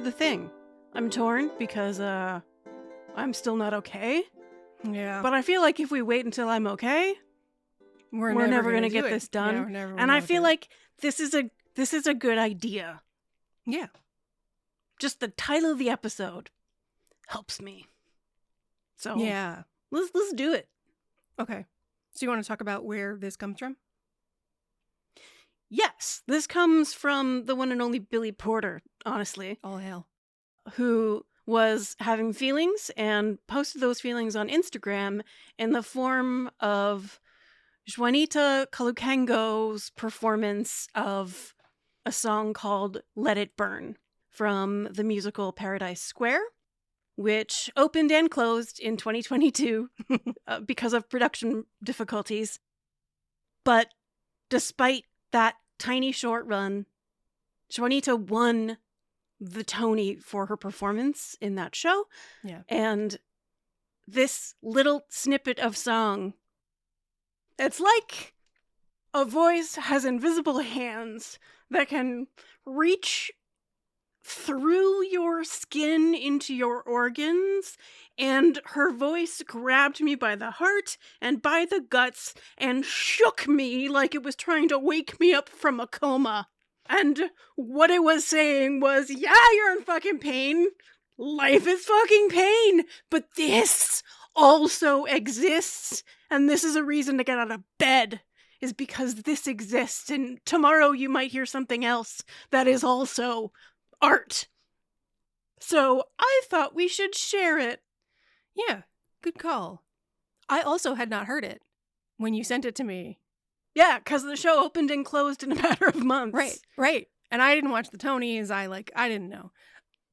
the thing. I'm torn because I'm still not okay. Yeah. But I feel like if we wait until I'm okay, we're never going to get this done. Yeah, we're never and I gonna feel do it. like this is a good idea. Yeah. Just the title of the episode helps me. So Yeah. let's do it. Okay. So you want to talk about where this comes from? Yes, this comes from the one and only Billy Porter, honestly, All hail. who was having feelings and posted those feelings on Instagram in the form of Joaquina Kalukango's performance of a song called Let It Burn from the musical Paradise Square, which opened and closed in 2022 because of production difficulties. But despite that tiny short run, Joaquina won the Tony for her performance in that show. Yeah. And this little snippet of song, it's like a voice has invisible hands that can reach through your skin into your organs, and her voice grabbed me by the heart and by the guts and shook me like it was trying to wake me up from a coma. And what it was saying was, yeah, you're in fucking pain. Life is fucking pain. But this also exists. And this is a reason to get out of bed, is because this exists. And tomorrow you might hear something else that is also art. So I thought we should share it. Yeah. Good call. I also had not heard it when you sent it to me. Yeah, because the show opened and closed in a matter of months. Right. And I didn't watch the Tonys. I didn't know.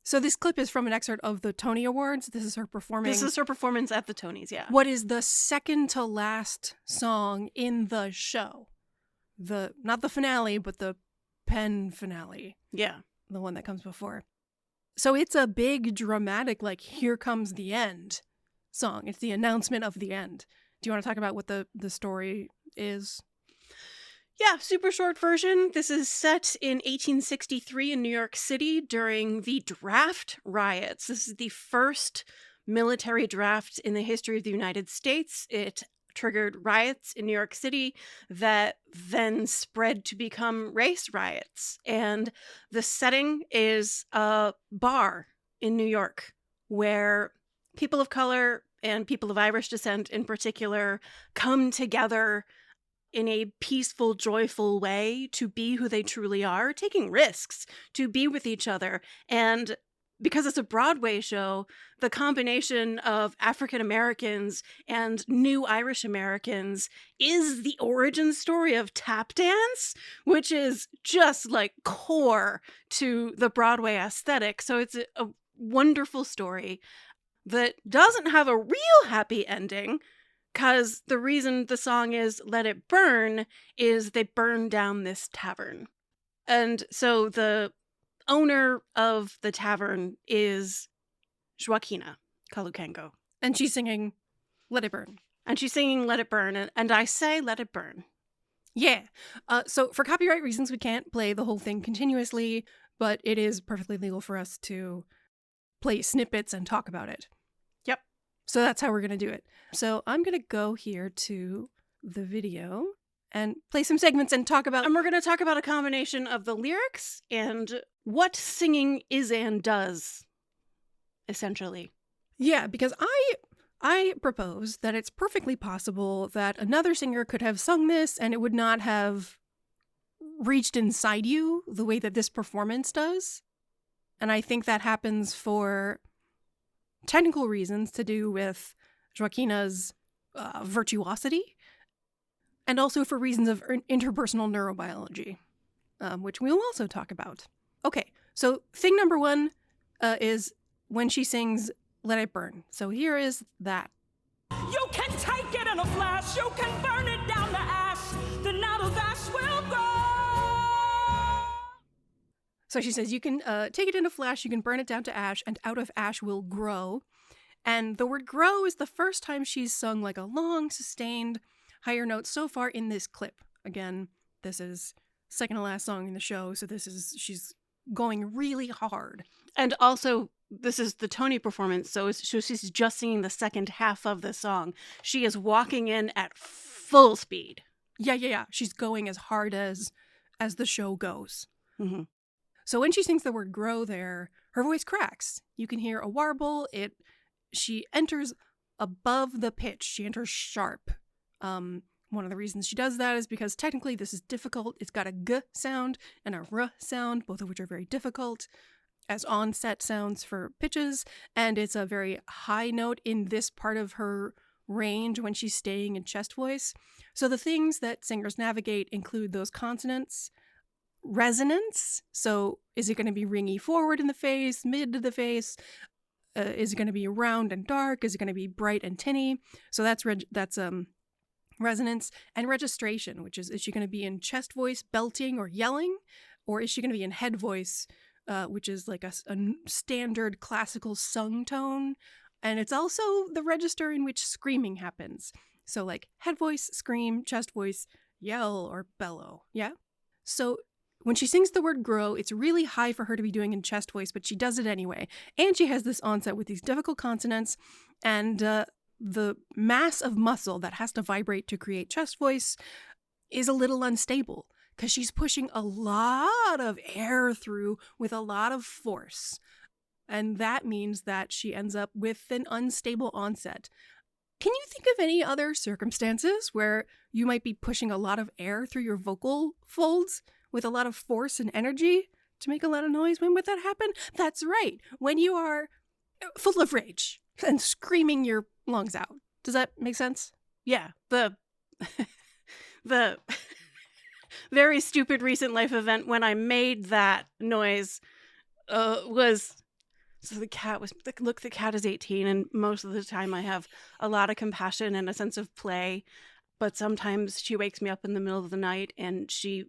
So this clip is from an excerpt of the Tony Awards. This is her performing. This is her performance at the Tonys, yeah. What is the second to last song in the show? Not the finale, but the pen finale. Yeah. The one that comes before. So it's a big, dramatic, like, here comes the end song. It's the announcement of the end. Do you want to talk about what the story is? Yeah, super short version. This is set in 1863 in New York City during the draft riots. This is the first military draft in the history of the United States. It triggered riots in New York City that then spread to become race riots. And the setting is a bar in New York where people of color and people of Irish descent in particular come together in a peaceful, joyful way to be who they truly are, taking risks to be with each other. And because it's a Broadway show, the combination of African Americans and new Irish Americans is the origin story of tap dance, which is just like core to the Broadway aesthetic. So it's a wonderful story that doesn't have a real happy ending, because the reason the song is Let It Burn is they burn down this tavern. And so the owner of the tavern is Joaquina Kalukango. And she's singing Let It Burn. And she's singing Let It Burn. And I say let it burn. Yeah. So for copyright reasons, we can't play the whole thing continuously, but it is perfectly legal for us to play snippets and talk about it. Yep. So that's how we're going to do it. So I'm going to go here to the video and play some segments and talk about... And we're going to talk about a combination of the lyrics and what singing is and does, essentially. Yeah, because I propose that it's perfectly possible that another singer could have sung this and it would not have reached inside you the way that this performance does. And I think that happens for technical reasons to do with Joaquina's virtuosity, and also for reasons of interpersonal neurobiology, which we'll also talk about. Okay, so thing number one is when she sings Let It Burn. So here is that. You can take it in a flash, you can burn it down to ash, then out of ash will grow. So she says you can take it in a flash, you can burn it down to ash, and out of ash will grow. And the word grow is the first time she's sung like a long, sustained, higher note so far in this clip. Again, this is second to last song in the show, so she's going really hard. And also, this is the Tony performance, so she's just singing the second half of the song. She is walking in at full speed. Yeah. She's going as hard as the show goes. Mm-hmm. So when she sings the word grow there, her voice cracks. You can hear a warble. She enters above the pitch. She enters sharp. One of the reasons she does that is because technically this is difficult. It's got a g sound and a r sound, both of which are very difficult as onset sounds for pitches. And it's a very high note in this part of her range when she's staying in chest voice. So the things that singers navigate include those consonants, resonance. So is it going to be ringy forward in the face, mid to the face? Is it going to be round and dark? Is it going to be bright and tinny? So that's resonance. And registration, which is she going to be in chest voice, belting or yelling? Or is she going to be in head voice, which is like a standard classical sung tone? And it's also the register in which screaming happens. So like head voice, scream, chest voice, yell, or bellow. Yeah? So when she sings the word grow, it's really high for her to be doing in chest voice, but she does it anyway. And she has this onset with these difficult consonants, and the mass of muscle that has to vibrate to create chest voice is a little unstable because she's pushing a lot of air through with a lot of force. And that means that she ends up with an unstable onset. Can you think of any other circumstances where you might be pushing a lot of air through your vocal folds with a lot of force and energy to make a lot of noise? When would that happen? That's right. When you are full of rage and screaming your lungs out. Does that make sense? Yeah. The very stupid recent life event when I made that noise was... So the cat is 18, and most of the time I have a lot of compassion and a sense of play, but sometimes she wakes me up in the middle of the night and she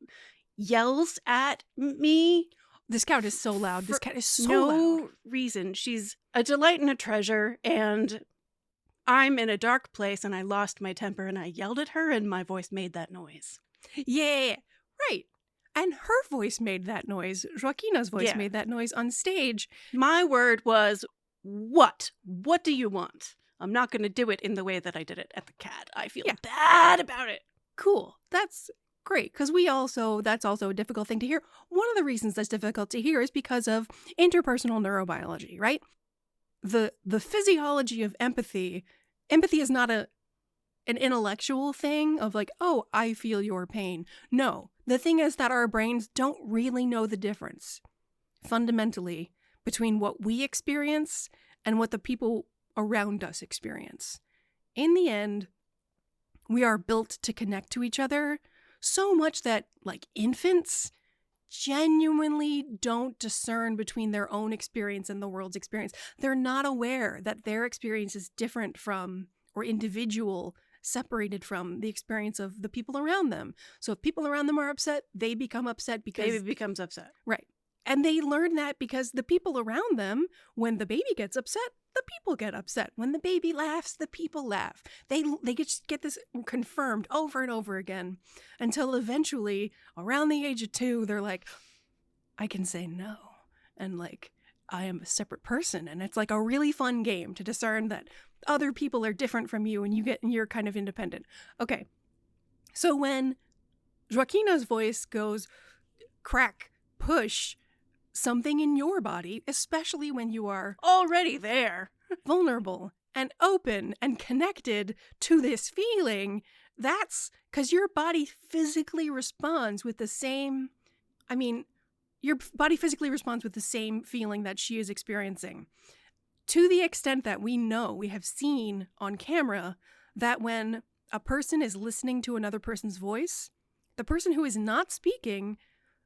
yells at me. This cat is so loud. This cat is so no loud. reason. She's a delight and a treasure, and I'm in a dark place and I lost my temper and I yelled at her and my voice made that noise. Yeah, right. And her voice made that noise. Joaquina's voice made that noise on stage. My word was, what? What do you want? I'm not going to do it in the way that I did it at the cat. I feel bad about it. Cool. That's great. Because that's also a difficult thing to hear. One of the reasons that's difficult to hear is because of interpersonal neurobiology, right? The physiology of empathy is not an intellectual thing of like, oh, I feel your pain. No. The thing is that our brains don't really know the difference, fundamentally, between what we experience and what the people around us experience. In the end, we are built to connect to each other so much that, like infants, genuinely don't discern between their own experience and the world's experience. They're not aware that their experience is different from or individual, separated from the experience of the people around them. So if people around them are upset, they become upset because... Baby becomes upset. Right. And they learn that because the people around them, when the baby gets upset, the people get upset. When the baby laughs, the people laugh. They just get this confirmed over and over again until eventually, around the age of 2, they're like, I can say no. And like, I am a separate person. And it's like a really fun game to discern that other people are different from you and you're kind of independent. Okay. So when Joaquina's voice goes crack, push, something in your body, especially when you are already there, vulnerable and open and connected to this feeling, that's because your body physically responds with the same, your body physically responds with the same feeling that she is experiencing. To the extent that we have seen on camera that when a person is listening to another person's voice, the person who is not speaking,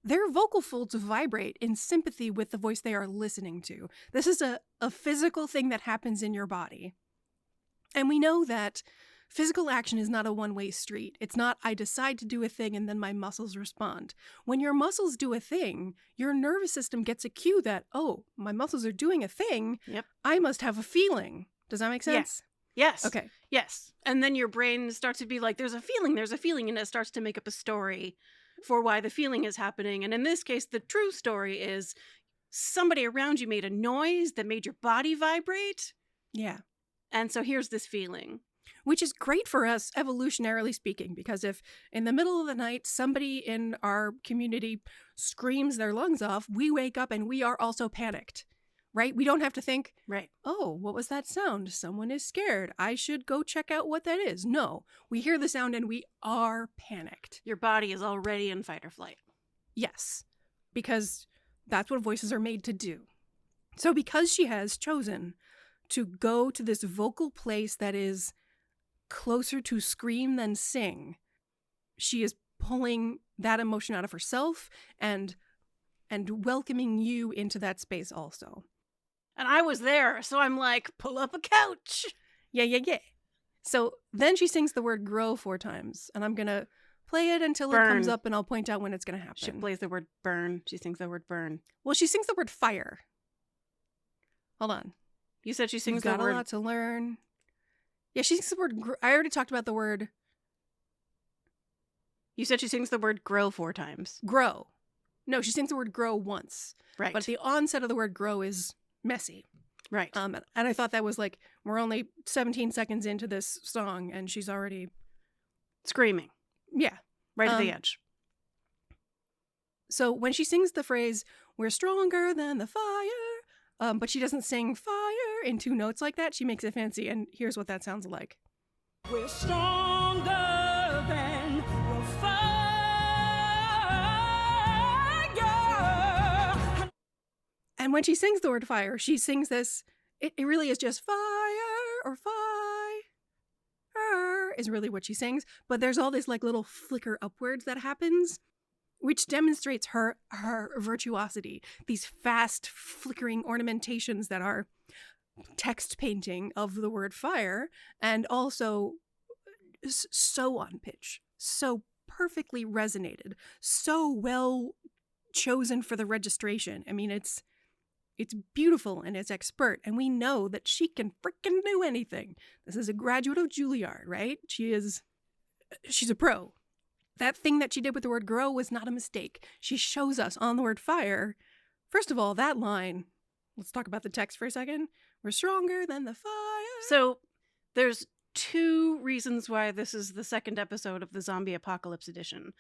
their vocal folds vibrate in sympathy with the voice they are listening to. This is a physical thing that happens in your body. And we know that physical action is not a one-way street. It's not, I decide to do a thing and then my muscles respond. When your muscles do a thing, your nervous system gets a cue that, oh, my muscles are doing a thing. Yep. I must have a feeling. Does that make sense? Yes. Okay. Yes. And then your brain starts to be like, there's a feeling, and it starts to make up a story for why the feeling is happening. And in this case, the true story is somebody around you made a noise that made your body vibrate. Yeah. And so here's this feeling. Which is great for us, evolutionarily speaking, because if in the middle of the night somebody in our community screams their lungs off, we wake up and we are also panicked, right? We don't have to think, Right. oh, what was that sound? Someone is scared. I should go check out what that is. No, we hear the sound and we are panicked. Your body is already in fight or flight. Yes, because that's what voices are made to do. So because she has chosen to go to this vocal place that is closer to scream than sing, she is pulling that emotion out of herself and welcoming you into that space also. And I was there, so I'm like, pull up a couch. Yeah. So then she sings the word grow 4 times, and I'm going to play it until it comes Burn. up, and I'll point out when it's going to happen. She plays the word burn. She sings the word burn. Well, she sings the word fire. Hold on. You said she sings You've the got a word. lot to learn. Yeah, she sings the word. I already talked about the word You said she sings the word grow 4 times. grow. No, she sings the word grow once. Right. But the onset of the word grow is messy. Right. And I thought that was like, we're only 17 seconds into this song and she's already, Screaming. yeah. Right at the edge. So when she sings the phrase, we're stronger than the fire, but she doesn't sing fire in 2 notes like that, she makes it fancy, and here's what that sounds like. We're stronger than the fire. And when she sings the word fire, she sings this, it really is just fire or fire is really what she sings. But there's all this like little flicker upwards that happens, which demonstrates her virtuosity. These fast flickering ornamentations that are text painting of the word fire, and also so on pitch, so perfectly resonated, so well chosen for the registration. I mean, it's beautiful and it's expert, and we know that she can freaking do anything. This is a graduate of Juilliard, right? She's a pro. That thing that she did with the word grow was not a mistake. She shows us on the word fire. First of all, that line, let's talk about the text for a second. We're stronger than the fire. So there's 2 reasons why this is the second episode of the Zombie Apocalypse Edition.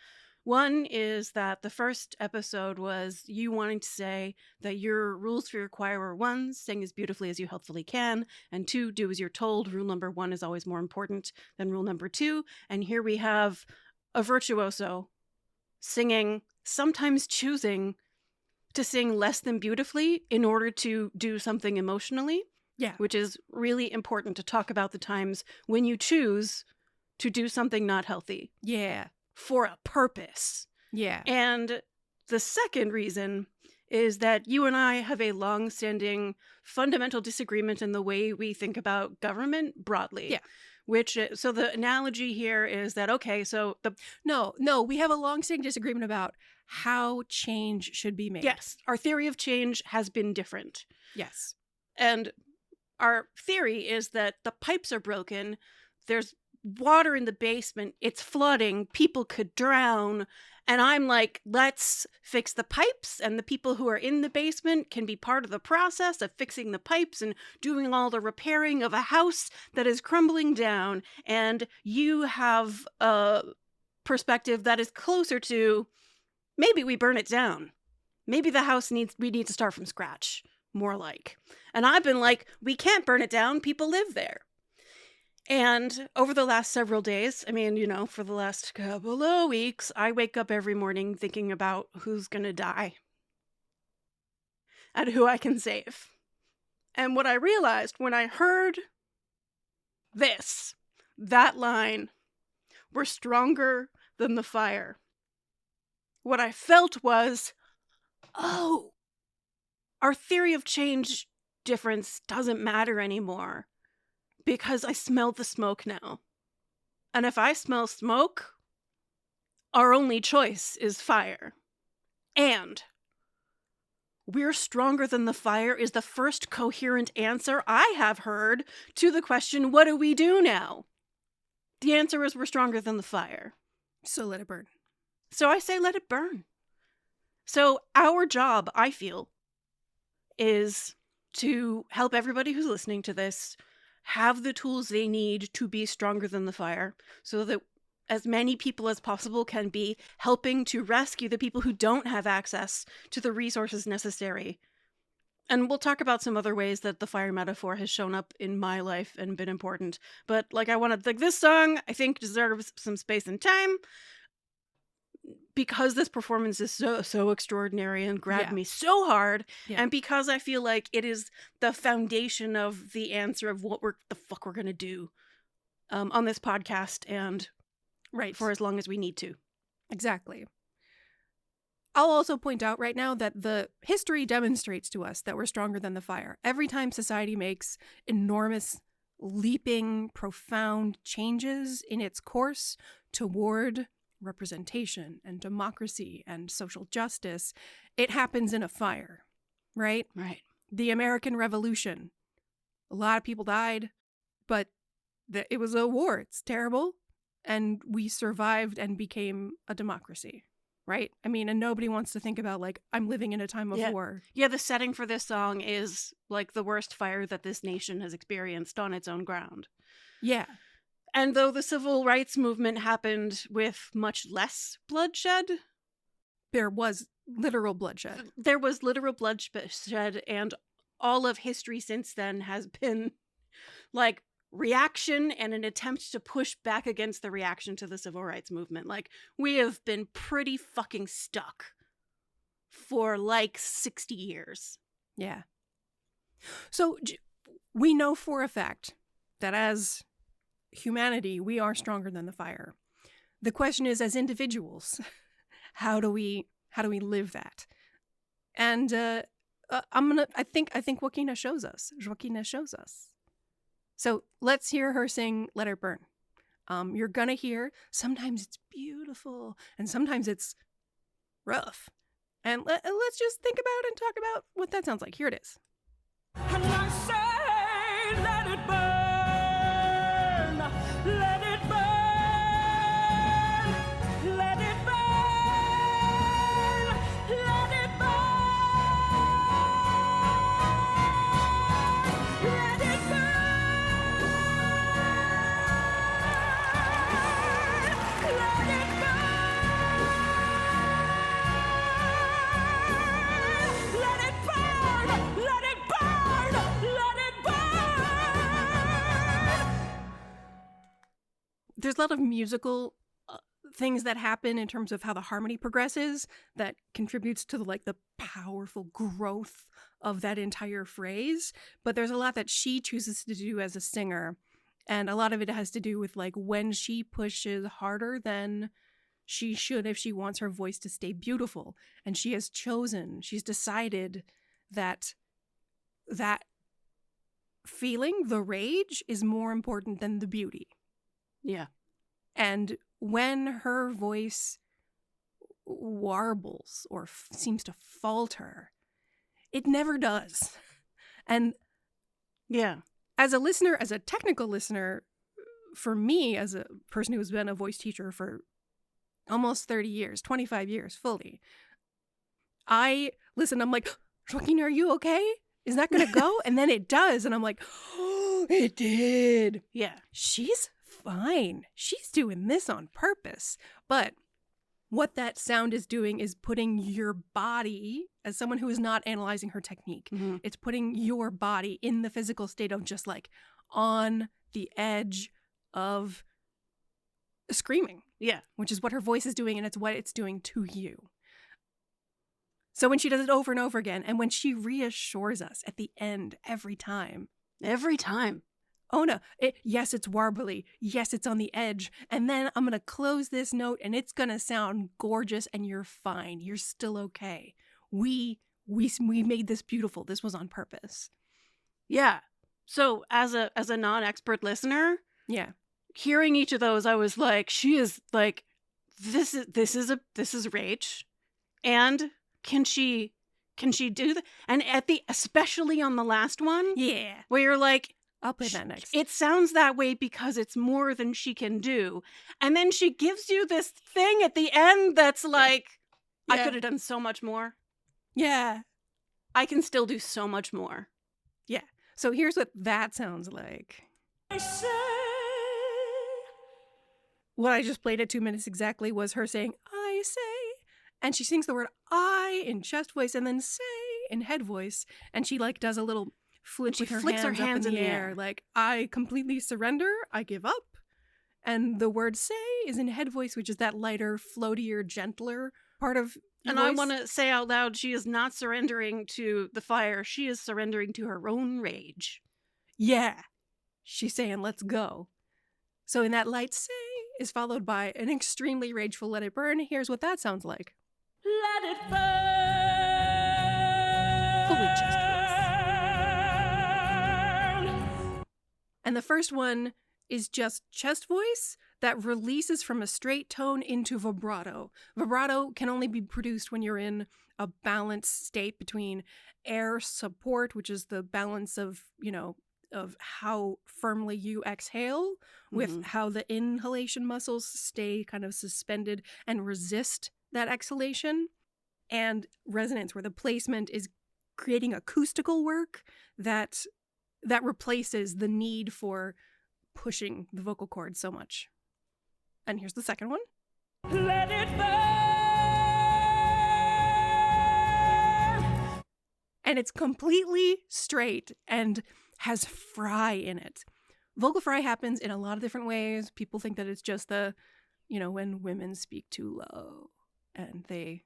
One is that the first episode was you wanting to say that your rules for your choir were 1, sing as beautifully as you healthfully can, and 2, do as you're told. Rule number 1 is always more important than rule number 2. And here we have a virtuoso singing, sometimes choosing to sing less than beautifully in order to do something emotionally. Yeah. Which is really important to talk about the times when you choose to do something not healthy. Yeah. For a purpose. Yeah. And the second reason is that you and I have a long-standing fundamental disagreement in the way we think about government broadly. Yeah. So the analogy here is that, okay, so No, we have a long-standing disagreement about how change should be made. yes, our theory of change has been different. Yes. And our theory is that the pipes are broken, there's water in the basement, it's flooding, people could drown, and I'm like, let's fix the pipes, and the people who are in the basement can be part of the process of fixing the pipes and doing all the repairing of a house that is crumbling down. And you have a perspective that is closer to, maybe we burn it down. Maybe the house we need to start from scratch, more like. And I've been like, we can't burn it down, people live there. And over the last several days, I mean, for the last couple of weeks, I wake up every morning thinking about who's going to die and who I can save. And what I realized when I heard that line, we're stronger than the fire, what I felt was, oh, our theory of change difference doesn't matter anymore. Because I smell the smoke now. And if I smell smoke, our only choice is fire. And we're stronger than the fire is the first coherent answer I have heard to the question, what do we do now? The answer is we're stronger than the fire. So let it burn. So I say let it burn. So our job, I feel, is to help everybody who's listening to this have the tools they need to be stronger than the fire, so that as many people as possible can be helping to rescue the people who don't have access to the resources necessary. And we'll talk about some other ways that the fire metaphor has shown up in my life and been important. But this song, I think, deserves some space and time, because this performance is so extraordinary and grabbed me so hard, and because I feel like it is the foundation of the answer of what the fuck we're gonna do on this podcast, and for as long as we need to. Exactly. I'll also point out right now that the history demonstrates to us that we're stronger than the fire. Every time society makes enormous, leaping, profound changes in its course toward representation and democracy and social justice, it happens in a fire, right? Right. The American Revolution. A lot of people died, but it was a war. It's terrible. And we survived and became a democracy, right? I mean, and nobody wants to think about, like, I'm living in a time of war. Yeah, the setting for this song is, like, the worst fire that this nation has experienced on its own ground. Yeah. And though the civil rights movement happened with much less bloodshed, there was literal bloodshed. There was literal bloodshed, and all of history since then has been, like, reaction and an attempt to push back against the reaction to the civil rights movement. Like, we have been pretty fucking stuck for, like, 60 years. Yeah. So we know for a fact that as humanity, we are stronger than the fire. The question is, as individuals, how do we live that? And I think Joaquina shows us. So let's hear her sing "Let It Burn." You're gonna hear sometimes it's beautiful and sometimes it's rough. And let's just think about and talk about what that sounds like. Here it is. And I say, let it burn, let it burn, let it burn, let it burn, let it burn, let it burn, let it burn, let it burn, let it burn. There's a lot of musical things that happen in terms of how the harmony progresses that contributes to the powerful growth of that entire phrase. But there's a lot that she chooses to do as a singer. And a lot of it has to do with when she pushes harder than she should if she wants her voice to stay beautiful. And she's decided that feeling, the rage, is more important than the beauty. Yeah. And when her voice warbles or seems to falter, it never does. And yeah, as a technical listener, for me, as a person who's been a voice teacher for almost 30 years, 25 years fully, I listen, I'm like, Joaquina, are you okay? Is that going to go? And then it does. And I'm like, oh, it did. Yeah. She's fine. She's doing this on purpose. But what that sound is doing is putting your body, as someone who is not analyzing her technique, it's putting your body in the physical state of just on the edge of screaming. Yeah. Which is what her voice is doing, and it's what it's doing to you. So when she does it over and over again, and when she reassures us at the end every time. Ona, yes, it's warbly. Yes, it's on the edge. And then I'm going to close this note and it's going to sound gorgeous and you're fine. You're still okay. We made this beautiful. This was on purpose. Yeah. So as a non-expert listener, yeah, hearing each of those, I was like, she is like, this is rage. And can she do that? And especially on the last one, yeah, where you're like, I'll play that next. It sounds that way because it's more than she can do. And then she gives you this thing at the end that's like, I could have done so much more. Yeah. I can still do so much more. Yeah. So here's what that sounds like. I say, What I just played at 2 minutes exactly was her saying, I say. And she sings the word I in chest voice and then say in head voice. And she like does a little flip She with her flicks her hands, hands up in in the the air. air. Like, I completely surrender. I give up. And the word say is in head voice, which is that lighter, floatier, gentler part of your And voice. I want to say out loud, she is not surrendering to the fire. She is surrendering to her own rage. Yeah. She's saying, let's go. So in that light say is followed by an extremely rageful let it burn. Here's what that sounds like. let it burn. Fully chest voice. And the first one is just chest voice that releases from a straight tone into vibrato. Vibrato can only be produced when you're in a balanced state between air support, which is the balance of, of how firmly you exhale with how the inhalation muscles stay kind of suspended and resist that exhalation, and resonance, where the placement is creating acoustical work that replaces the need for pushing the vocal cords so much. And here's the second one. Let it burn. And it's completely straight and has fry in it. Vocal fry happens in a lot of different ways. People think that it's just when women speak too low and they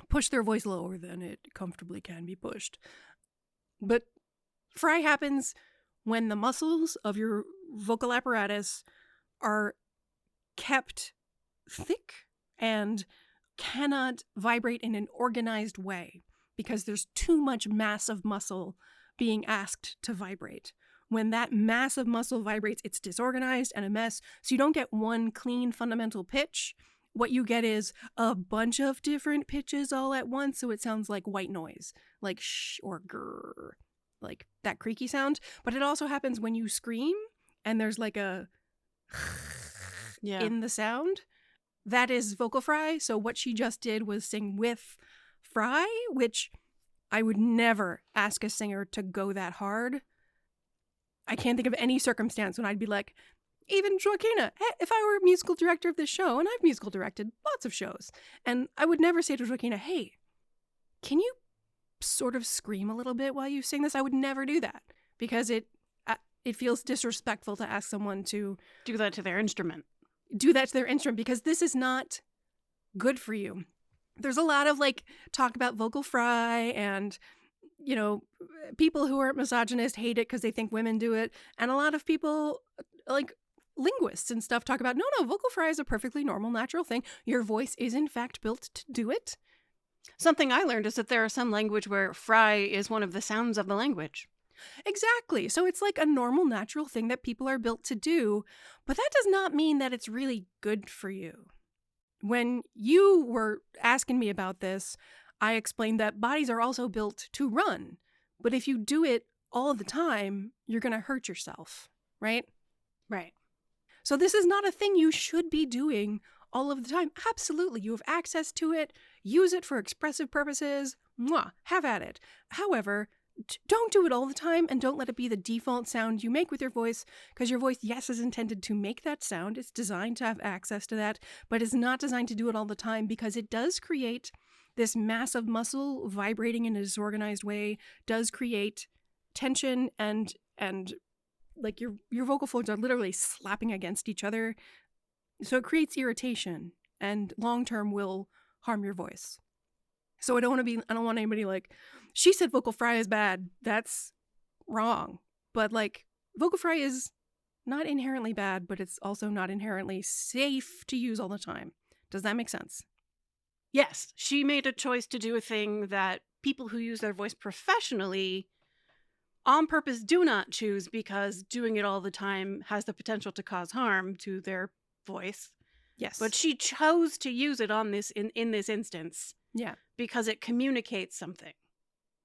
push their voice lower than it comfortably can be pushed. But fry happens when the muscles of your vocal apparatus are kept thick and cannot vibrate in an organized way because there's too much mass of muscle being asked to vibrate. When that mass of muscle vibrates, it's disorganized and a mess. So you don't get one clean fundamental pitch. What you get is a bunch of different pitches all at once, so it sounds like white noise, like shh or grrr, like that creaky sound. But it also happens when you scream and there's like a in the sound. That is vocal fry. So what she just did was sing with fry, which I would never ask a singer to go that hard. I can't think of any circumstance when I'd be like, even Joaquina, hey, if I were musical director of this show, and I've musical directed lots of shows, and I would never say to Joaquina, hey, can you sort of scream a little bit while you sing this? I would never do that because it feels disrespectful to ask someone to do that to their instrument. Because this is not good for you. There's a lot of talk about vocal fry and people who aren't misogynist hate it because they think women do it. And a lot of people, linguists and stuff, talk about, no, vocal fry is a perfectly normal, natural thing. Your voice is, in fact, built to do it. Something I learned is that there are some language where fry is one of the sounds of the language. Exactly. So it's like a normal, natural thing that people are built to do. But that does not mean that it's really good for you. When you were asking me about this, I explained that bodies are also built to run. But if you do it all the time, you're going to hurt yourself, right? Right. So this is not a thing you should be doing all of the time. Absolutely. You have access to it. Use it for expressive purposes. Mwah, have at it. However, don't do it all the time, and don't let it be the default sound you make with your voice, because your voice, yes, is intended to make that sound. It's designed to have access to that, but it's not designed to do it all the time, because it does create this massive muscle vibrating in a disorganized way, does create tension, and like your vocal folds are literally slapping against each other. So it creates irritation, and long-term will harm your voice. So I don't want anybody like, she said vocal fry is bad. That's wrong. But vocal fry is not inherently bad, but it's also not inherently safe to use all the time. Does that make sense? Yes, she made a choice to do a thing that people who use their voice professionally on purpose do not choose, because doing it all the time has the potential to cause harm to their voice. Yes. But she chose to use it on this in this instance. Yeah. Because it communicates something.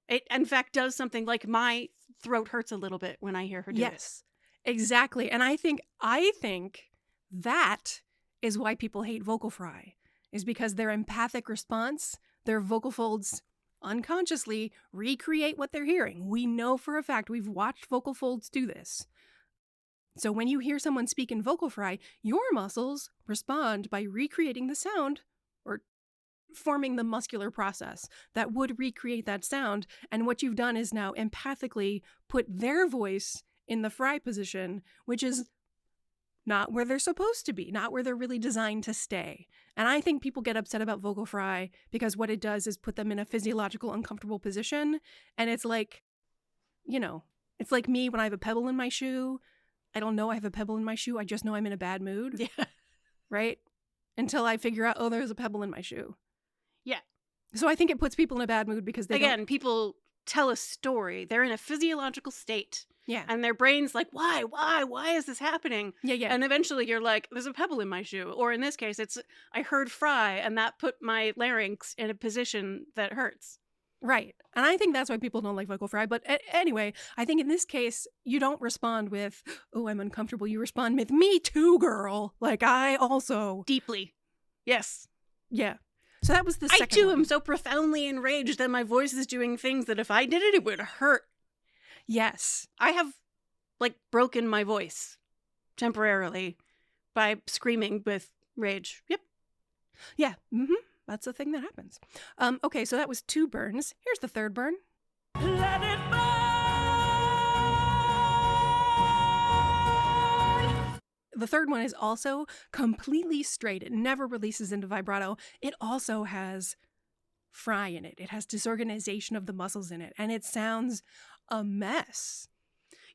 It, in fact, does something like my throat hurts a little bit when I hear her do it. Yes, exactly. And I think that is why people hate vocal fry, is because their empathic response, their vocal folds unconsciously recreate what they're hearing. We know for a fact, we've watched vocal folds do this. So when you hear someone speak in vocal fry, your muscles respond by recreating the sound or forming the muscular process that would recreate that sound. And what you've done is now empathically put their voice in the fry position, which is not where they're supposed to be, not where they're really designed to stay. And I think people get upset about vocal fry because what it does is put them in a physiological, uncomfortable position. And it's like, it's like me when I have a pebble in my shoe. I don't know I have a pebble in my shoe. I just know I'm in a bad mood. Yeah. Right? Until I figure out, oh, there's a pebble in my shoe. Yeah. So I think it puts people in a bad mood because people tell a story. They're in a physiological state. Yeah. And their brain's like, why is this happening? Yeah. And eventually you're like, there's a pebble in my shoe. Or in this case, it's, I heard fry and that put my larynx in a position that hurts. Right. And I think that's why people don't like vocal fry. But anyway, I think in this case, you don't respond with, oh, I'm uncomfortable. You respond with, me too, girl. Like, I also. Deeply. Yes. Yeah. So that was the second I too one. am so profoundly enraged that my voice is doing things that if I did it, it would hurt. Yes. I have, broken my voice temporarily by screaming with rage. Yep. Yeah. Mm-hmm. That's the thing that happens. Okay, so that was 2 burns. Here's the third burn. Let it burn. The third one is also completely straight. It never releases into vibrato. It also has fry in it. It has disorganization of the muscles in it. And it sounds a mess.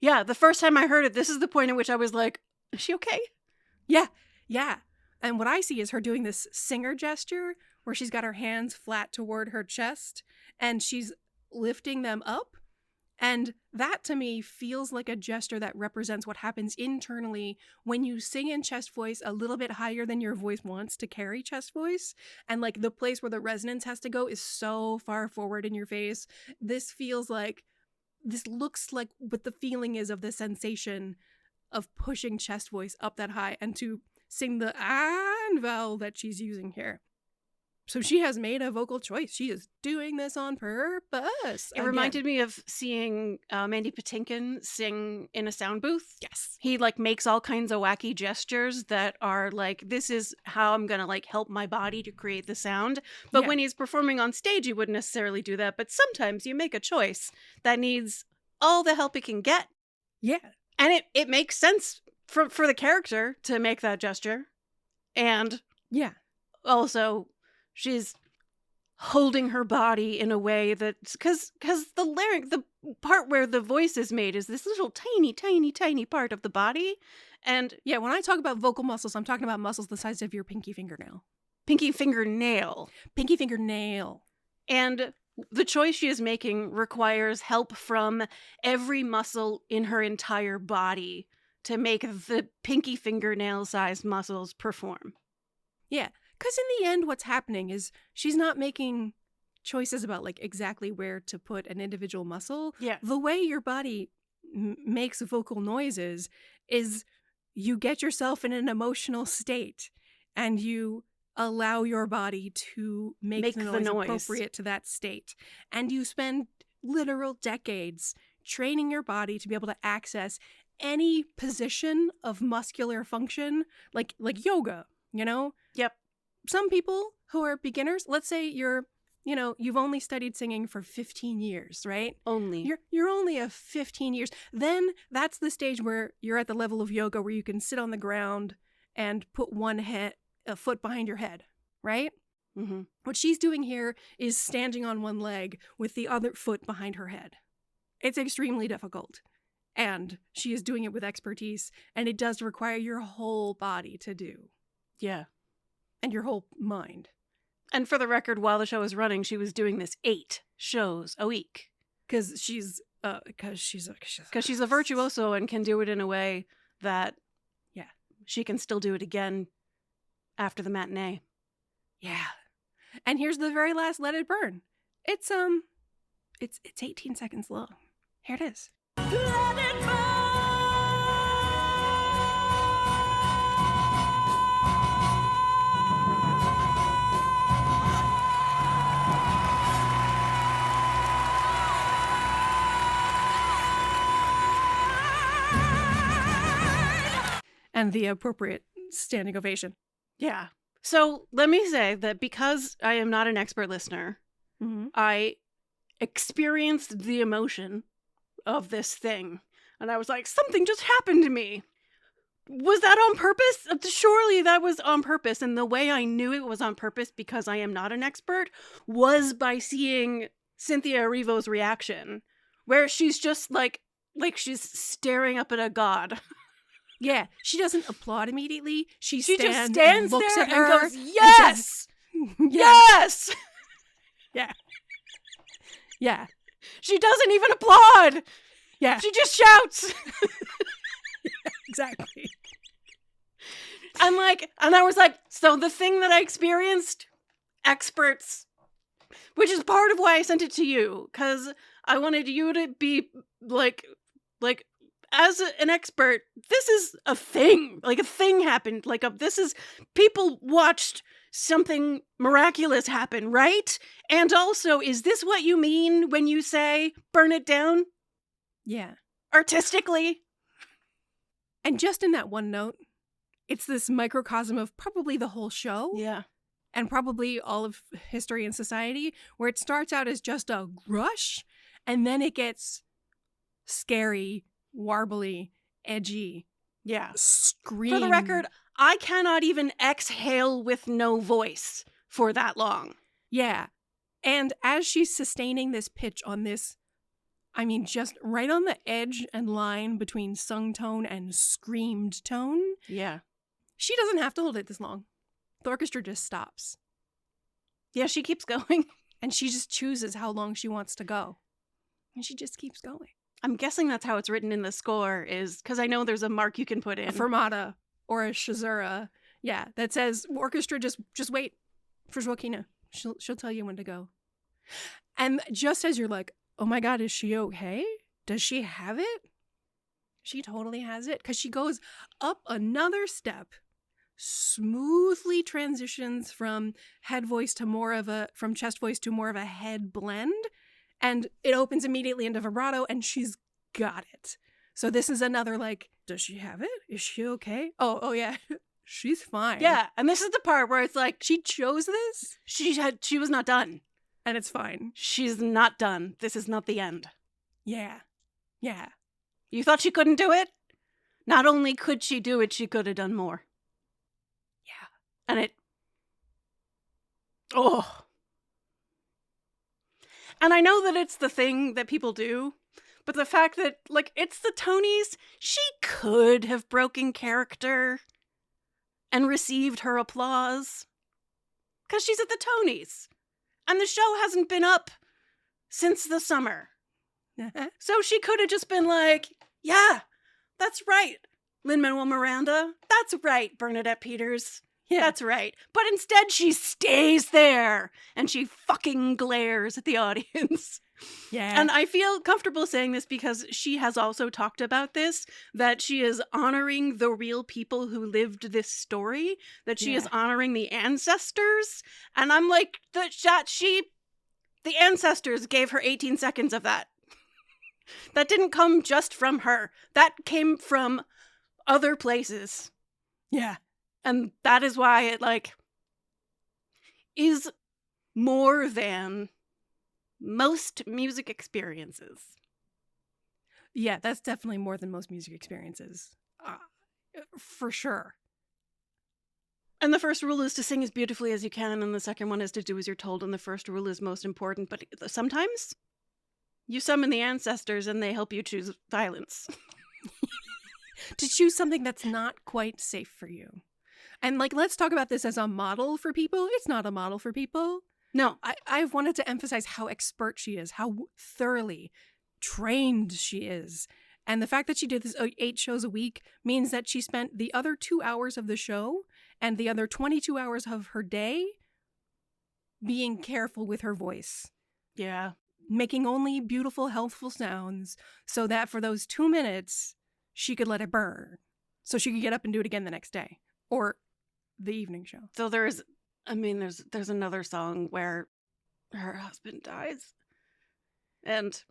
Yeah, the first time I heard it, this is the point at which I was like, is she okay? Yeah. And what I see is her doing this singer gesture where she's got her hands flat toward her chest and she's lifting them up. And that to me feels like a gesture that represents what happens internally when you sing in chest voice a little bit higher than your voice wants to carry chest voice. And the place where the resonance has to go is so far forward in your face. This looks like what the feeling is of the sensation of pushing chest voice up that high and to sing the and vowel that she's using here. So she has made a vocal choice. She is doing this on purpose. It reminded me of seeing Mandy Patinkin sing in a sound booth. Yes. He makes all kinds of wacky gestures that are this is how I'm going to help my body to create the sound. But when he's performing on stage, he wouldn't necessarily do that. But sometimes you make a choice that needs all the help it can get. Yeah. And it makes sense for the character to make that gesture. And yeah, also she's holding her body in a way that, because the part where the voice is made is this little tiny part of the body. And yeah, when I talk about vocal muscles, I'm talking about muscles the size of your pinky fingernail. Pinky fingernail. And the choice she is making requires help from every muscle in her entire body to make the pinky fingernail sized muscles perform. Yeah. Because in the end, what's happening is she's not making choices about exactly where to put an individual muscle. Yeah. The way your body makes vocal noises is you get yourself in an emotional state and you allow your body to make the noise appropriate to that state. And you spend literal decades training your body to be able to access any position of muscular function, like yoga, Yep. Some people who are beginners, let's say you've only studied singing for 15 years, right? Only. You're only 15 years. Then that's the stage where you're at the level of yoga where you can sit on the ground and put a foot behind your head, right? Mm-hmm. What she's doing here is standing on one leg with the other foot behind her head. It's extremely difficult. And she is doing it with expertise, and it does require your whole body to do. Yeah. And your whole mind. And for the record, while the show was running, she was doing this 8 shows a week. Because she's a virtuoso and can do it in a way that, yeah, she can still do it again after the matinee. Yeah. And here's the very last Let It Burn. It's 18 seconds long. Here it is. Let it burn. And the appropriate standing ovation. Yeah. So let me say that because I am not an expert listener, Mm-hmm. I experienced the emotion of this thing. And I was like, something just happened to me. Was that on purpose? Surely that was on purpose. And the way I knew it was on purpose, because I am not an expert, was by seeing Cynthia Erivo's reaction, where she's just like she's staring up at a god. Yeah, she doesn't applaud immediately. She just stands stands looks there at her and goes, and yes! says, Yes! Yeah. Yeah. She doesn't even applaud! Yeah. She just shouts! Exactly. And I was like, so the thing that I experienced, experts, which is part of why I sent it to you, because I wanted you to be like, as an expert, this is a thing. Like, a thing happened. People watched something miraculous happen, right? And also, is this what you mean when you say burn it down? Yeah. Artistically? And just in that one note, it's this microcosm of probably the whole show. Yeah. And probably all of history and society, where it starts out as just a rush, and then it gets scary, warbly, edgy. Yeah. Scream. For the record, I cannot even exhale with no voice for that long. Yeah. And as she's sustaining this pitch on this, I mean, just right on the edge and line between sung tone and screamed tone, Yeah. she doesn't have to hold it this long. The orchestra just stops. Yeah, she keeps going. And she just chooses how long she wants to go. And she just keeps going. I'm guessing that's how it's written in the score, is because I know there's a mark you can put in. A fermata or a caesura. Yeah, that says, orchestra, just wait for Joaquina. She'll tell you when to go. And just as you're like, oh my God, is she okay? Does she have it? She totally has it, because she goes up another step, smoothly transitions from head voice to from chest voice to more of a head blend, and it opens immediately into vibrato, and she's got it. So this is another does she have it? Is she okay? Oh yeah. She's fine. Yeah, and this is the part where it's like, She chose this, she was not done. and it's fine. She's not done. This is not the end. Yeah. Yeah. You thought she couldn't do it? Not only could she do it, she could have done more. Yeah. And it... Oh. And I know that it's the thing that people do, but the fact that, it's the Tonys, she could have broken character and received her applause. Because she's at the Tonys. And the show hasn't been up since the summer. So she could have just been like, yeah, that's right, Lin-Manuel Miranda. That's right, Bernadette Peters. Yeah. That's right. But instead she stays there and she fucking glares at the audience. Yeah. And I feel comfortable saying this because she has also talked about this, that she is honoring the real people who lived this story, that she is honoring the ancestors. And I'm like, the ancestors gave her 18 seconds of that. That didn't come just from her. That came from other places. Yeah. And that is why it, is more than most music experiences. Yeah, that's definitely more than most music experiences. For sure. And the first rule is to sing as beautifully as you can, and the second one is to do as you're told, and the first rule is most important. But sometimes you summon the ancestors and they help you choose violence. To choose something that's not quite safe for you. And let's talk about this as a model for people. It's not a model for people. No. I've wanted to emphasize how expert she is, how thoroughly trained she is. And the fact that she did this 8 shows a week means that she spent the other 2 hours of the show and the other 22 hours of her day being careful with her voice. Yeah. Making only beautiful, healthful sounds so that for those 2 minutes, she could let it burn. So she could get up and do it again the next day. Or the evening show. So there's another song where her husband dies. And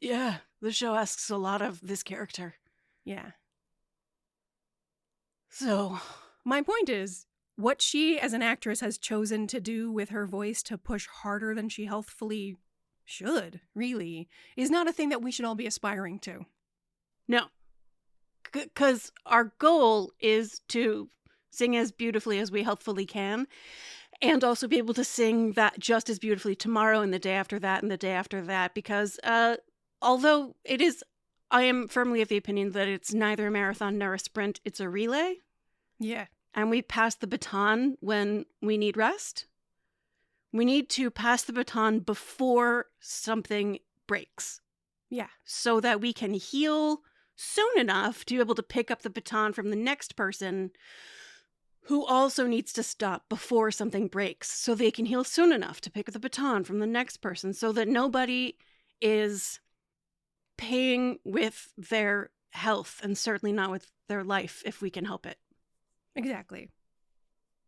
yeah, the show asks a lot of this character. Yeah. So, my point is, what she as an actress has chosen to do with her voice to push harder than she healthfully should, really, is not a thing that we should all be aspiring to. no. Because our goal is to sing as beautifully as we healthfully can, and also be able to sing that just as beautifully tomorrow and the day after that and the day after that. Because although I am firmly of the opinion that it's neither a marathon nor a sprint, it's a relay. Yeah. And we pass the baton when we need rest. We need to pass the baton before something breaks. Yeah. So that we can heal soon enough to be able to pick up the baton from the next person who also needs to stop before something breaks. So they can heal soon enough to pick up the baton from the next person so that nobody is paying with their health and certainly not with their life if we can help it. Exactly.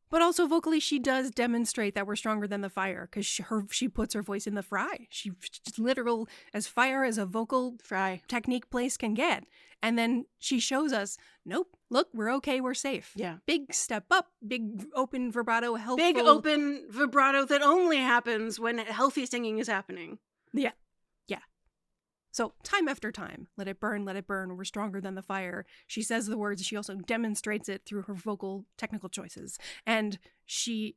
But also vocally, she does demonstrate that we're stronger than the fire because she puts her voice in the fry. She's literal as fire as a vocal Fry. technique place can get. And then she shows us, nope, look, we're okay, we're safe. Yeah. Big step up, big open vibrato, helpful. Big open vibrato that only happens when healthy singing is happening. Yeah. Yeah. So time after time, let it burn, we're stronger than the fire. She says the words, she also demonstrates it through her vocal technical choices. And she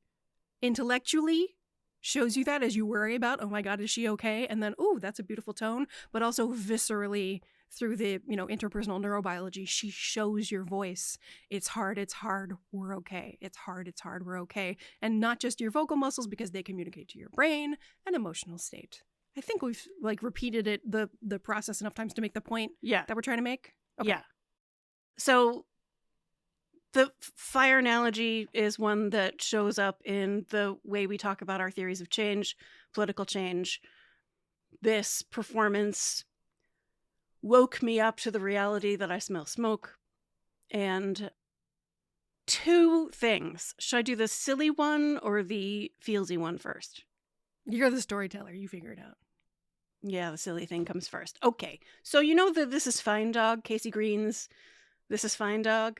intellectually shows you that as you worry about, oh my God, is she okay? And then, oh, that's a beautiful tone. But also viscerally through the, interpersonal neurobiology, she shows your voice. It's hard, we're okay. It's hard, we're okay. And not just your vocal muscles because they communicate to your brain and emotional state. I think we've repeated it, the process enough times to make the point that we're trying to make. Okay. Yeah. So the fire analogy is one that shows up in the way we talk about our theories of change, political change. This performance woke me up to the reality that I smell smoke. And two things. Should I do the silly one or the feelsy one first? You're the storyteller. You figure it out. Yeah, the silly thing comes first. Okay. So you know the This Is Fine dog, Casey Green's This Is Fine dog?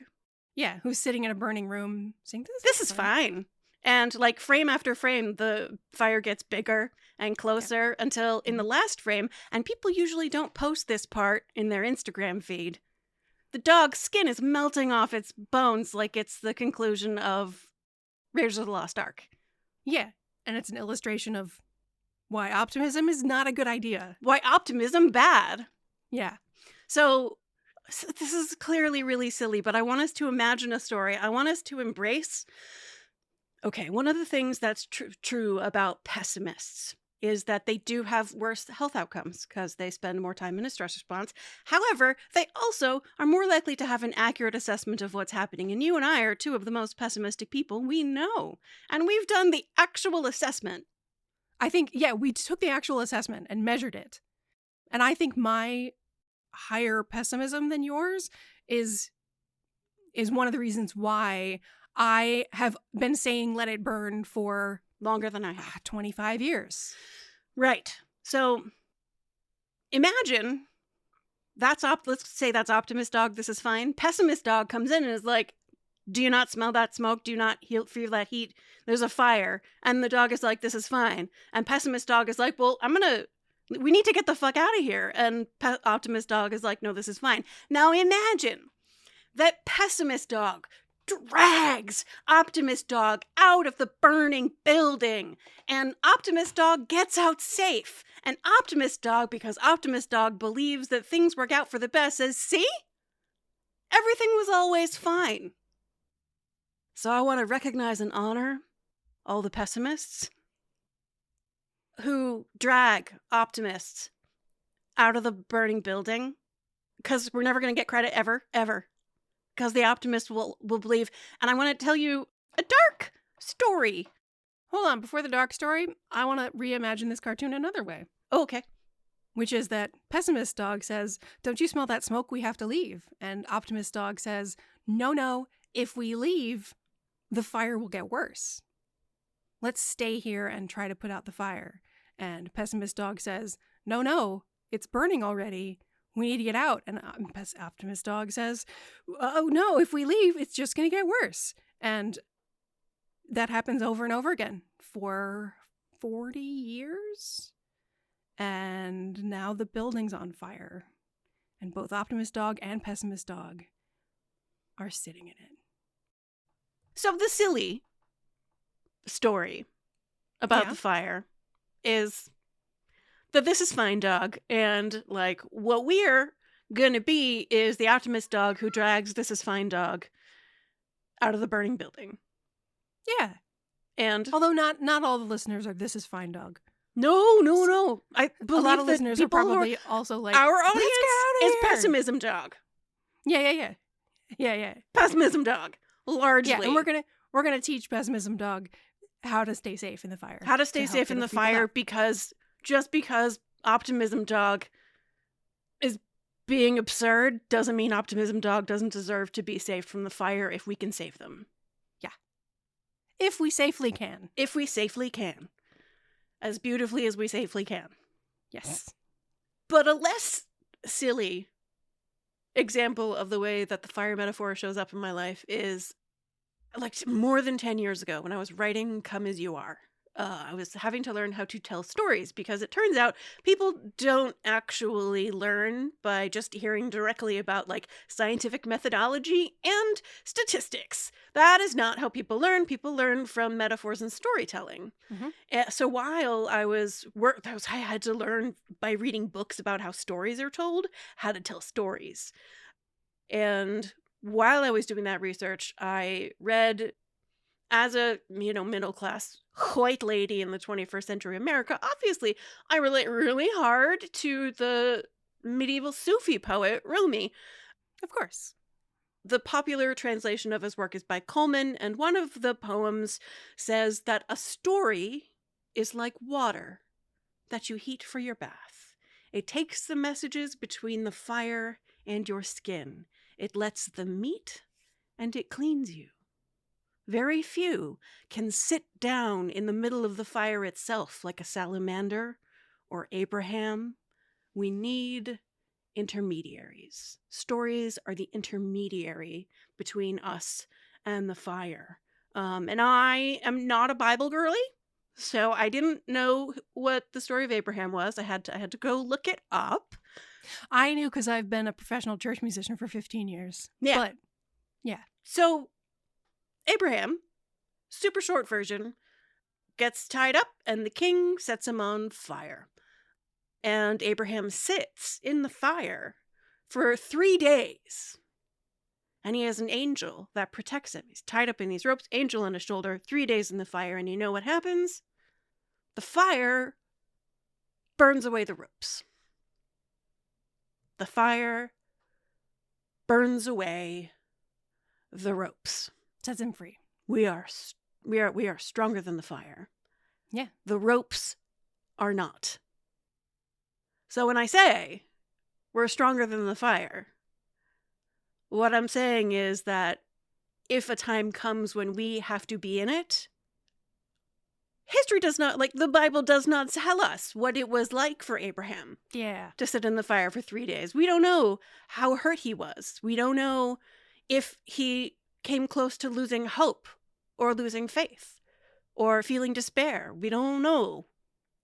Yeah, who's sitting in a burning room saying, This is fine. And frame after frame, the fire gets bigger and closer until in the last frame, and people usually don't post this part in their Instagram feed, the dog's skin is melting off its bones like it's the conclusion of Raiders of the Lost Ark. Yeah, and it's an illustration of why optimism is not a good idea. Why optimism bad. Yeah. So this is clearly really silly, but I want us to imagine a story. I want us to embrace. Okay, one of the things that's true about pessimists is that they do have worse health outcomes because they spend more time in a stress response. However, they also are more likely to have an accurate assessment of what's happening. And you and I are two of the most pessimistic people we know. And we've done the actual assessment. I think, we took the actual assessment and measured it. And I think my higher pessimism than yours is one of the reasons why I have been saying let it burn for longer than I have. 25 years. Right. So imagine let's say that's optimist dog, this is fine. Pessimist dog comes in and is like, do you not smell that smoke? Do you not feel that heat? There's a fire. And the dog is like, this is fine. And pessimist dog is like, well, we need to get the fuck out of here. And optimist dog is like, no, this is fine. Now imagine that pessimist dog drags optimist dog out of the burning building, and optimist dog gets out safe. And optimist dog, because optimist dog believes that things work out for the best, says, see? Everything was always fine. So I want to recognize and honor all the pessimists who drag optimists out of the burning building, because we're never going to get credit ever. Because the optimist will believe. And I want to tell you a dark story. Hold on. Before the dark story, I want to reimagine this cartoon another way. Oh, okay. Which is that pessimist dog says, don't you smell that smoke? We have to leave. And optimist dog says, no, if we leave, the fire will get worse. Let's stay here and try to put out the fire. And pessimist dog says, no, it's burning already. We need to get out. And Optimist Dog says, oh no, if we leave, it's just going to get worse. And that happens over and over again for 40 years. And now the building's on fire. And both Optimist Dog and Pessimist Dog are sitting in it. So the silly story about the fire is that this is fine dog, and like what we're gonna be is the Optimist Dog who drags this is fine dog out of the burning building. Yeah. And although not all the listeners are this is fine dog. No. I believe a lot of that listeners are probably also like our audience let's get out of is here. pessimism dog. Yeah. Pessimism dog. Largely. Yeah, and we're gonna teach Pessimism Dog how to stay safe in the fire. How to stay safe in the fire, because just because Optimism Dog is being absurd doesn't mean Optimism Dog doesn't deserve to be saved from the fire if we can save them. Yeah. If we safely can. If we safely can. As beautifully as we safely can. Yes. But a less silly example of the way that the fire metaphor shows up in my life is like more than 10 years ago when I was writing Come As You Are. I was having to learn how to tell stories because it turns out people don't actually learn by just hearing directly about like scientific methodology and statistics. That is not how people learn. People learn from metaphors and storytelling. Mm-hmm. So while I had to learn by reading books about how stories are told, how to tell stories. And while I was doing that research, I read, as a, middle-class white lady in the 21st century America, obviously, I relate really hard to the medieval Sufi poet Rumi. Of course. The popular translation of his work is by Coleman, and one of the poems says that a story is like water that you heat for your bath. It takes the messages between the fire and your skin. It lets them meet, and it cleans you. Very few can sit down in the middle of the fire itself like a salamander or Abraham. We need intermediaries. Stories are the intermediary between us and the fire. And I am not a Bible girly, so I didn't know what the story of Abraham was. I had to go look it up. I knew because I've been a professional church musician for 15 years. Yeah. But, yeah. So Abraham, super short version, gets tied up and the king sets him on fire. And Abraham sits in the fire for 3 days. And he has an angel that protects him. He's tied up in these ropes, angel on his shoulder, 3 days in the fire. And you know what happens? The fire burns away the ropes. The fire burns away the ropes. Sets him free. We are stronger than the fire. Yeah. The ropes are not. So when I say we're stronger than the fire, what I'm saying is that if a time comes when we have to be in it, history does not, the Bible does not tell us what it was like for Abraham. Yeah. To sit in the fire for 3 days. We don't know how hurt he was. We don't know if he came close to losing hope or losing faith or feeling despair. We don't know.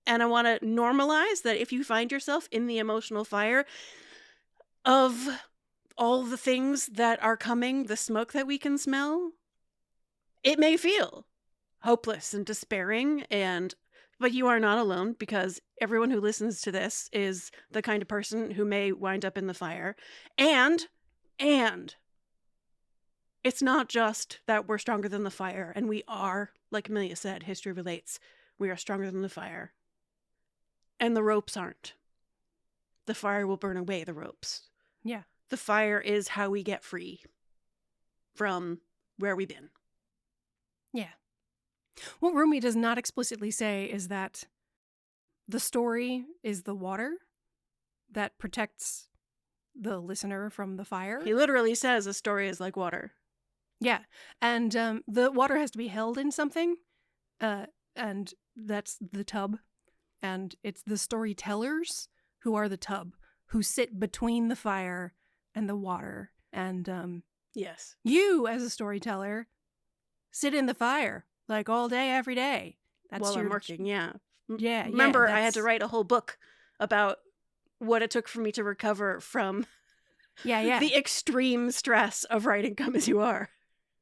And I want to normalize that if you find yourself in the emotional fire of all the things that are coming, the smoke that we can smell, it may feel hopeless and despairing, but you are not alone, because everyone who listens to this is the kind of person who may wind up in the fire. And it's not just that we're stronger than the fire, and we are, like Amelia said, history relates. We are stronger than the fire. And the ropes aren't. The fire will burn away the ropes. Yeah. The fire is how we get free from where we've been. Yeah. What Rumi does not explicitly say is that the story is the water that protects the listener from the fire. He literally says a story is like water. Yeah. And the water has to be held in something, and that's the tub. And it's the storytellers who are the tub. who sit between the fire and the water. And Yes. you, as a storyteller, sit in the fire like all day, every day. That's While your I'm working, yeah. Yeah, I had to write a whole book about what it took for me to recover from Yeah. the extreme stress of writing Come As You Are.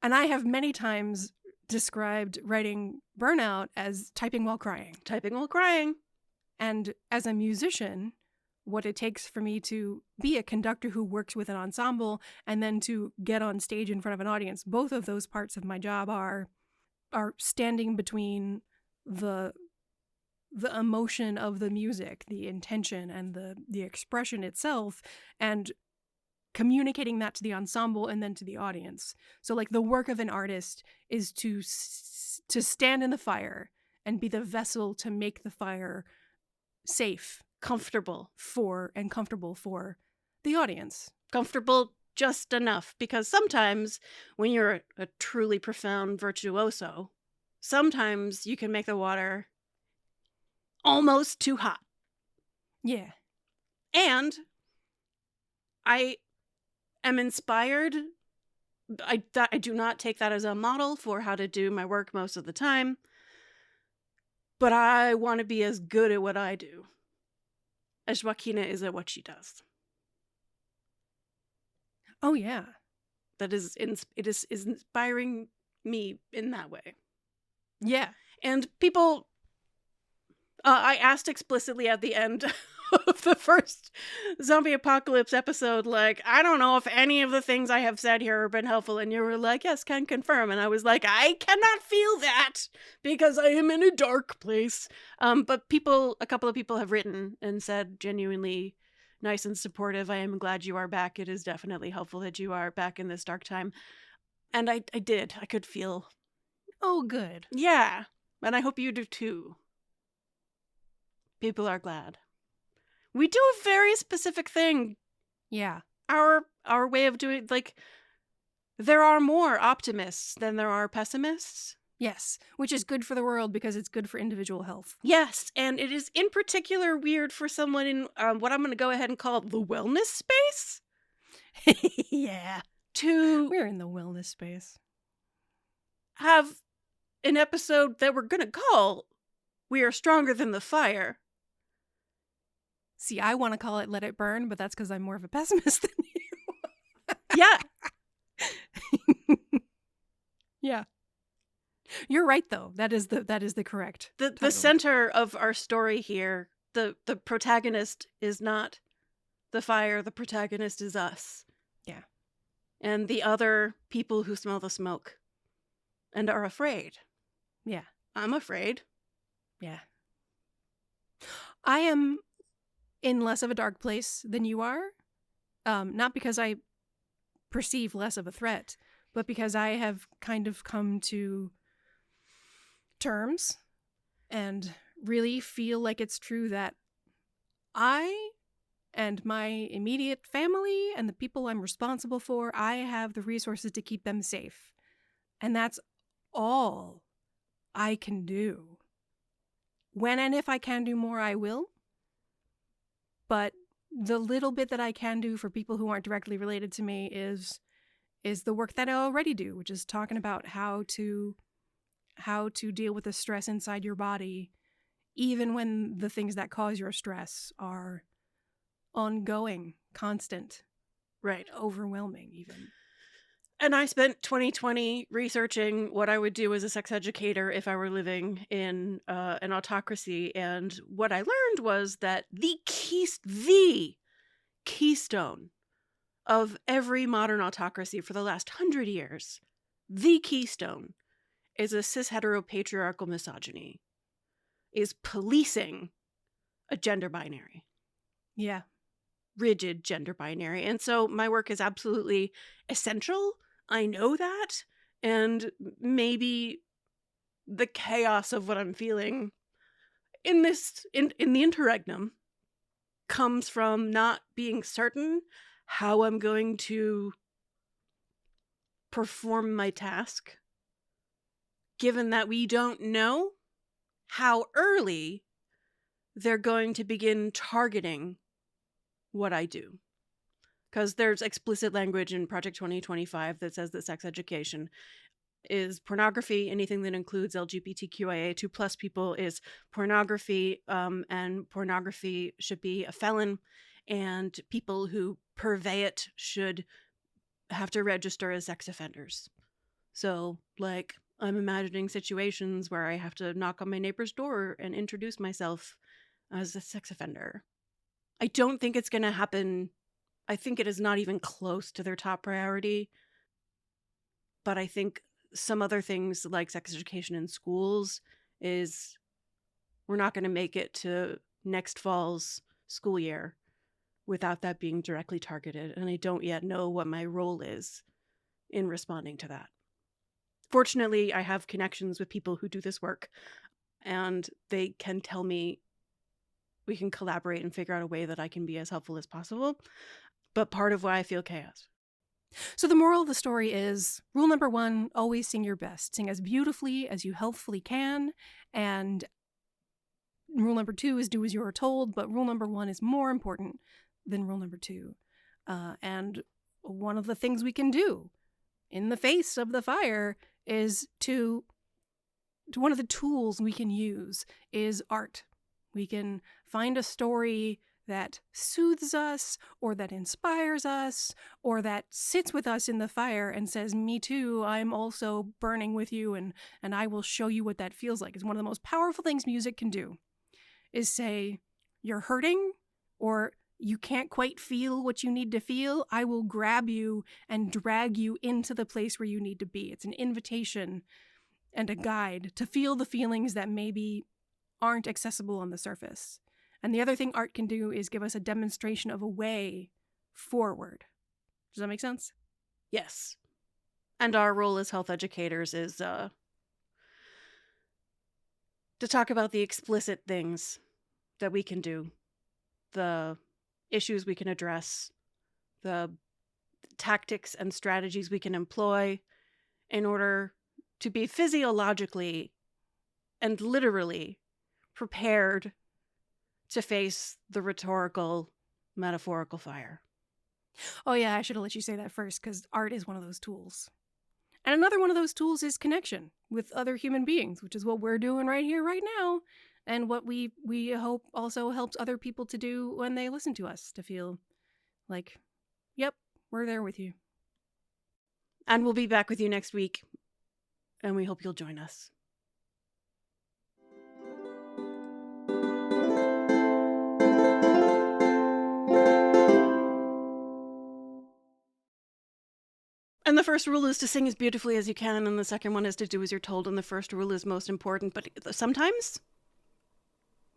And I have many times described writing burnout as typing while crying. Typing while crying. And as a musician, what it takes for me to be a conductor who works with an ensemble and then to get on stage in front of an audience, both of those parts of my job are standing between the emotion of the music, the intention and the expression itself, and communicating that to the ensemble and then to the audience. So like the work of an artist is to stand in the fire and be the vessel to make the fire safe, comfortable for the audience. Comfortable just enough, because sometimes when you're a truly profound virtuoso, sometimes you can make the water almost too hot. Yeah. And I am inspired. I do not take that as a model for how to do my work most of the time, but I want to be as good at what I do as Joaquina is at what she does. Oh yeah. It is inspiring me in that way. Yeah. And people, I asked explicitly at the end of the first zombie apocalypse episode, like, I don't know if any of the things I have said here have been helpful. And you were like, yes, can confirm. And I was like, I cannot feel that because I am in a dark place. But a couple of people have written and said genuinely nice and supportive. I am glad you are back. It is definitely helpful that you are back in this dark time. And I could feel. Oh, good. Yeah. And I hope you do too. People are glad. We do a very specific thing. Yeah. Our way of doing, like, there are more optimists than there are pessimists. Yes, which is good for the world because it's good for individual health. Yes, and it is in particular weird for someone in what I'm going to go ahead and call the wellness space. Yeah. We're in the wellness space. Have an episode that we're going to call We Are Stronger Than the Fire. See, I want to call it Let It Burn, but that's because I'm more of a pessimist than you. Yeah. Yeah. You're right, though. That is the correct The title. center of our story here, the protagonist is not the fire, the protagonist is us. Yeah. And the other people who smell the smoke and are afraid. Yeah. I'm afraid. Yeah. I am in less of a dark place than you are. Not because I perceive less of a threat, but because I have kind of come to terms and really feel like it's true that I and my immediate family and the people I'm responsible for, I have the resources to keep them safe. And that's all I can do. When and if I can do more, I will. But the little bit that I can do for people who aren't directly related to me is the work that I already do, which is talking about how to deal with the stress inside your body, even when the things that cause your stress are ongoing, constant, Right. overwhelming even. And I spent 2020 researching what I would do as a sex educator if I were living in an autocracy. And what I learned was that the keystone of every modern autocracy for the last 100 years, the keystone is a cis heteropatriarchal misogyny, is policing a gender binary. Yeah. Rigid gender binary. And so my work is absolutely essential. I know that. And maybe the chaos of what I'm feeling in the interregnum comes from not being certain how I'm going to perform my task, given that we don't know how early they're going to begin targeting what I do. Because there's explicit language in Project 2025 that says that sex education is pornography. Anything that includes LGBTQIA2 plus people is pornography, and pornography should be a felon, and people who purvey it should have to register as sex offenders. So, like, I'm imagining situations where I have to knock on my neighbor's door and introduce myself as a sex offender. I don't think it's going to happen. I think it is not even close to their top priority. But I think some other things like sex education in schools is we're not going to make it to next fall's school year without that being directly targeted. And I don't yet know what my role is in responding to that. Fortunately, I have connections with people who do this work, and they can tell me, we can collaborate and figure out a way that I can be as helpful as possible. But part of why I feel chaos. So the moral of the story is, rule number 1, always sing your best. Sing as beautifully as you healthfully can. And rule number 2 is do as you are told, but rule number 1 is more important than rule number 2. And one of the things we can do in the face of the fire is to one of the tools we can use is art. We can find a story that soothes us, or that inspires us, or that sits with us in the fire and says, me too, I'm also burning with you, and I will show you what that feels like. It's one of the most powerful things music can do, is say, you're hurting, or you can't quite feel what you need to feel. I will grab you and drag you into the place where you need to be. It's an invitation and a guide to feel the feelings that maybe aren't accessible on the surface. And the other thing art can do is give us a demonstration of a way forward. Does that make sense? Yes. And our role as health educators is to talk about the explicit things that we can do, the issues we can address, the tactics and strategies we can employ in order to be physiologically and literally prepared to face the rhetorical, metaphorical fire. Oh yeah, I should have let you say that first, because art is one of those tools. And another one of those tools is connection with other human beings, which is what we're doing right here, right now, and what we hope also helps other people to do when they listen to us, to feel like, yep, we're there with you. And we'll be back with you next week, and we hope you'll join us. And the first rule is to sing as beautifully as you can, and the second one is to do as you're told, and the first rule is most important. But sometimes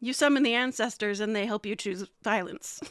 you summon the ancestors and they help you choose silence.